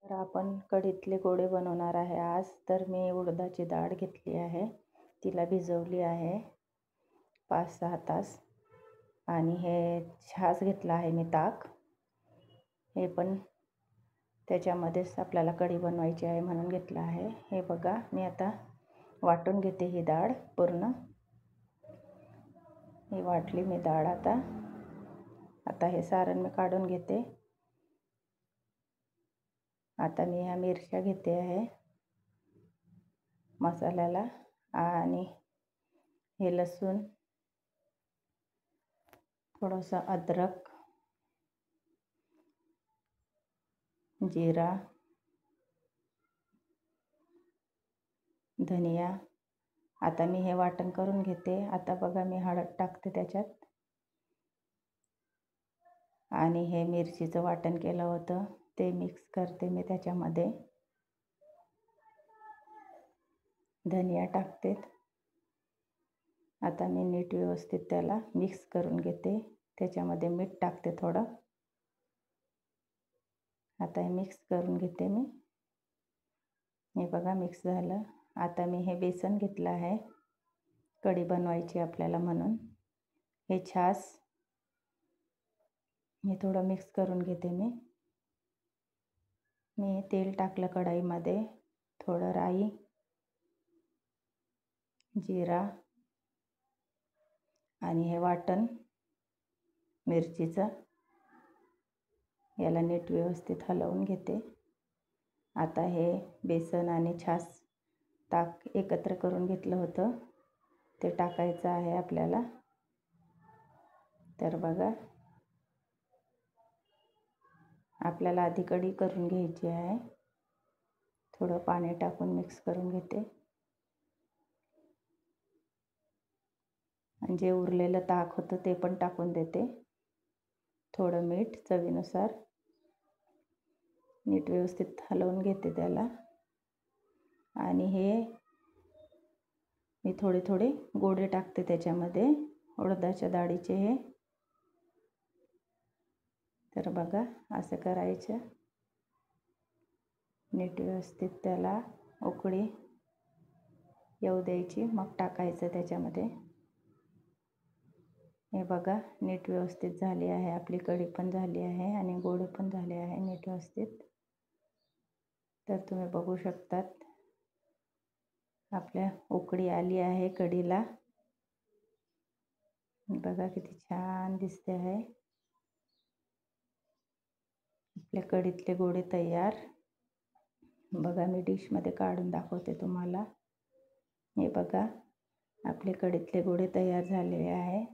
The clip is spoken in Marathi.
तर आपण कढीतले गोडे बनवणार आहे आज. तर मी उडदाची डाळ घेतली आहे, तिला भिजवली आहे 5-6 तास. आणि हे छास घेतला आहे मी, ताक. हे पण त्याच्यामध्येच आपल्याला कढी बनवायची आहे म्हणून घेतलं आहे. हे बघा, मी आता वाटून घेते ही डाळ पूर्ण. ही वाटली मी डाळ आता हे सारण मी काढून घेते. आता मी ह्या मिरच्या घेते आहे मसाल्याला, आणि हे लसूण, थोडंसं अद्रक, जिरा, धनिया. आता मी हे वाटण करून घेते. आता बघा, मी हळद टाकते त्याच्यात, आणि हे मिरचीचं वाटण केलं होतं ते मिक्स करते मी त्याच्यामध्ये. धनिया टाकते. आता मी नीट व्यवस्थित त्याला मिक्स करून घेते. त्याच्यामध्ये मीठ टाकते थोडं. आता हे मिक्स करून घेते मी. हे बघा, मिक्स झालं. आता मी हे बेसन घेतलं आहे कढी बनवायची आपल्याला म्हणून. हे छास हे थोडं मिक्स करून घेते मी. तेल टाकलं कढईमध्ये, थोडं राई, जिरा, आणि हे वाटण मिरचीचं, याला नीट व्यवस्थित हलवून घेते. आता हे बेसन आणि छास, ताक एकत्र करून घेतलं होतं ते टाकायचं आहे आपल्याला. तर बघा, आपल्याला आधी कढी करून घ्यायची आहे. थोडं पाणी टाकून मिक्स करून घेते. आणि जे उरलेलं ताक होतं ते पण टाकून देते. थोडं मीठ चवीनुसार. नीट व्यवस्थित हलवून घेते त्याला. आणि हे मी थोडे गोडे टाकते त्याच्यामध्ये, उडदाच्या डाळीचे हे. तर बघा, असं करायचं. नीट व्यवस्थित त्याला उकळी येऊ द्यायची, मग टाकायचं त्याच्यामध्ये. हे बघा, नीट व्यवस्थित झाली आहे आपली कढी, पण झाली आहे आणि गोड पण झाले आहे नीट व्यवस्थित. तर तुम्ही बघू शकतात, आपल्या उकळी आली आहे कढीला. बघा किती छान दिसते आहे. आपल्या कढीतले गोडे तयार. बघा, मी डिशमध्ये काढून दाखवते तुम्हाला. हे बघा, आपले कढीतले गोडे तयार झालेले आहे.